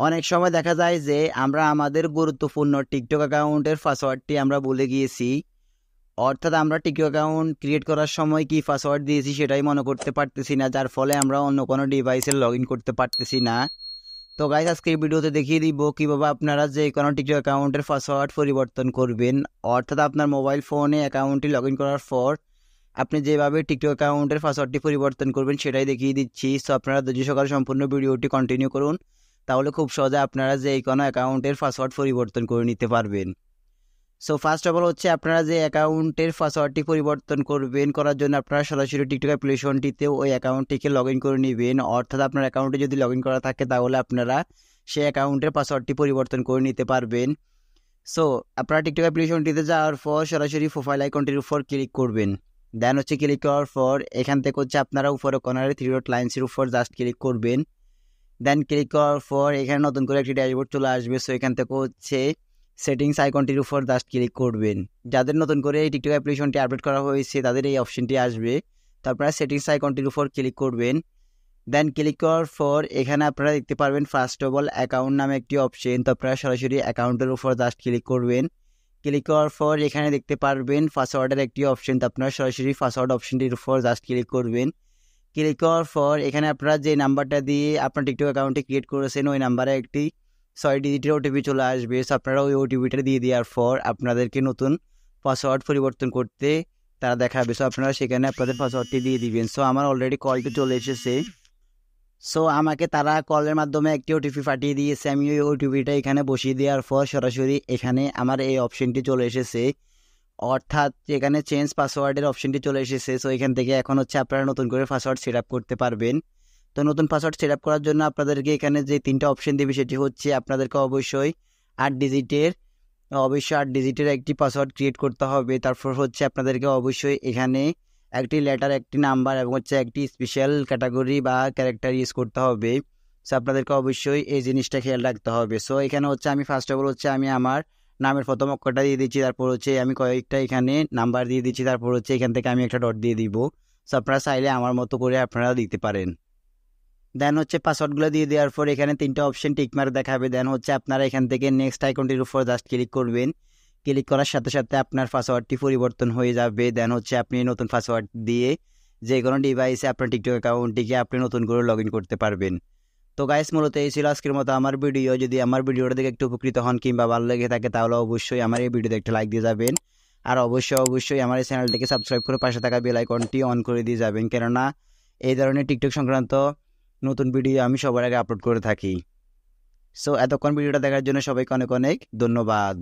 অনেক সময় দেখা যায় যে আমরা আমাদের গুরুত্বপূর্ণ টিকটক অ্যাকাউন্টের পাসওয়ার্ডটি আমরা ভুলে গিয়েছি। অর্থাৎ আমরা টিকটক অ্যাকাউন্ট ক্রিয়েট করার সময় কি পাসওয়ার্ড দিয়েছি সেটাই মনে করতে পারতেছি না, যার ফলে আমরা অন্য কোনো ডিভাইসে লগ ইন করতে পারতেছি না। তো গাইস, আজকে এই ভিডিওতে দেখিয়ে দিব কিভাবে আপনারা যে কোনো টিকটক অ্যাকাউন্টের পাসওয়ার্ড পরিবর্তন করবেন। অর্থাৎ আপনার মোবাইল ফোনে অ্যাকাউন্টটি লগ ইন করার পর আপনি যেভাবে টিকটক অ্যাকাউন্টের পাসওয়ার্ডটি পরিবর্তন করবেন সেটাই দেখিয়ে দিচ্ছি। সো আপনারা ধৈর্য সহকারে সম্পূর্ণ ভিডিওটি কন্টিনিউ করুন, তাহলে খুব সহজে আপনারা যে কোনো অ্যাকাউন্টের পাসওয়ার্ড পরিবর্তন করে নিতে পারবেন। সো ফার্স্ট অফ অল হচ্ছে আপনারা যে অ্যাকাউন্টের পাসওয়ার্ডটি পরিবর্তন করবেন, করার জন্য আপনারা সরাসরি টিকটক অ্যাপ্লিকেশনটিতে ওই অ্যাকাউন্টটিকে লগ ইন করে নেবেন। অর্থাৎ আপনার অ্যাকাউন্টে যদি লগ ইন করা থাকে তাহলে আপনারা সেই অ্যাকাউন্টের পাসওয়ার্ডটি পরিবর্তন করে নিতে পারবেন। সো আপনারা টিকটক অ্যাপ্লিকেশনটিতে যাওয়ার পর সরাসরি প্রোফাইল আইকনটির উপর ক্লিক করবেন। দেন হচ্ছে ক্লিক করার পর এখান থেকে হচ্ছে আপনারা উপরে কর্নারে 3 ডট লাইন্সের উপর জাস্ট ক্লিক করবেন। দেন ক্লিক করার পর এখানে নতুন করে একটি ড্যাশবোর্ড চলে আসবে। সো এখান থেকে হচ্ছে সেটিংস আইকনটির উপর জাস্ট ক্লিক করবেন। যাদের নতুন করে এই টিকটক অ্যাপ্লিকেশনটি আপডেট করা হয়েছে তাদের এই অপশনটি আসবে। তো আপনারা সেটিংস আইকনটির উপর ক্লিক করবেন। দেন ক্লিক করার পর এখানে আপনারা দেখতে পারবেন ফার্স্ট অফ অল অ্যাকাউন্ট নামে একটি অপশন। তো আপনারা সরাসরি অ্যাকাউন্টের উপর জাস্ট ক্লিক করবেন। ক্লিক করার পর এখানে দেখতে পারবেন পাসওয়ার্ডের একটি অপশন। তো আপনারা সরাসরি পাসওয়ার্ড অপশনটির উপর জাস্ট ক্লিক করবেন। ক্লিক করার পর এখানে আপনারা যে নাম্বারটা দিয়ে আপনার টিকটক অ্যাকাউন্টটি ক্রিয়েট করেছেন ওই নাম্বারে একটি 6 ডিজিটের ওটিপি চলে আসবে। সো আপনারা ওই ওটিপিটা দিয়ে দেওয়ার পর আপনাদেরকে নতুন পাসওয়ার্ড পরিবর্তন করতে তারা দেখাবে। সো আপনারা সেখানে আপনাদের পাসওয়ার্ডটি দিয়ে দিবেন। সো আমার অলরেডি কলটি চলে এসেছে। সো আমাকে তারা কলের মাধ্যমে একটি ওটিপি পাঠিয়ে দিয়েছে। আমি ওই ওটিপিটা এখানে বসিয়ে দেওয়ার পর সরাসরি এখানে আমার এই অপশনটি চলে এসেছে। অর্থাৎ এখানে চেঞ্জ পাসওয়ার্ডের অপশনটি চলে এসেছে। সো এখান থেকে এখন হচ্ছে আপনারা নতুন করে পাসওয়ার্ড সেট আপ করতে পারবেন। তো নতুন পাসওয়ার্ড সেট আপ করার জন্য আপনাদেরকে এখানে যে 3টা অপশন দেবে সেটি হচ্ছে আপনাদেরকে অবশ্যই 8 ডিজিটের একটি পাসওয়ার্ড ক্রিয়েট করতে হবে। তারপর হচ্ছে আপনাদেরকে অবশ্যই এখানে একটি লেটার, একটি নাম্বার এবং হচ্ছে একটি স্পেশাল ক্যাটাগরি বা ক্যারেক্টার ইউজ করতে হবে। সো আপনাদেরকে অবশ্যই এই জিনিসটা খেয়াল রাখতে হবে। সো এখানে হচ্ছে আমি ফার্স্ট অফ অল হচ্ছে আমি আমার নামের প্রথম অক্ষরটা দিয়ে দিচ্ছি, তারপর হচ্ছে আমি কয়েকটা এখানে নাম্বার দিয়ে দিচ্ছি, তারপর হচ্ছে এখান থেকে আমি একটা ডট দিয়ে দিব। সো আপনারা চাইলে আমার মতো করে আপনারা দিতে পারেন। দেন হচ্ছে পাসওয়ার্ডগুলো দিয়ে দেওয়ার পর এখানে 3টা অপশন টিকমার্ক দেখাবে। দেন হচ্ছে আপনারা এখান থেকে নেক্সট আইকনটির উপর জাস্ট ক্লিক করবেন। ক্লিক করার সাথে সাথে আপনার পাসওয়ার্ডটি পরিবর্তন হয়ে যাবে। দেন হচ্ছে আপনি নতুন পাসওয়ার্ড দিয়ে যে কোনো ডিভাইসে আপনার টিকটক অ্যাকাউন্টটিকে আপনি নতুন করে লগ ইন করতে পারবেন। তো গাইস, মূলত এই ছিল আজকের মতো আমার ভিডিও। যদি আমার ভিডিওটা দেখে একটু উপকৃত হন কিংবা ভালো লেগে থাকে তাহলে অবশ্যই আমার এই ভিডিওতে একটা লাইক দিয়ে যাবেন। আর অবশ্যই আমার এই চ্যানেলটিকে সাবস্ক্রাইব করে পাশে থাকা বেল আইকনটি অন করে দিয়ে যাবেন, কেননা এই ধরনের টিকটক সংক্রান্ত নতুন ভিডিও আমি সবার আগে আপলোড করে থাকি। সো এতক্ষণ ভিডিওটা দেখার জন্য সবাইকে অনেক অনেক ধন্যবাদ।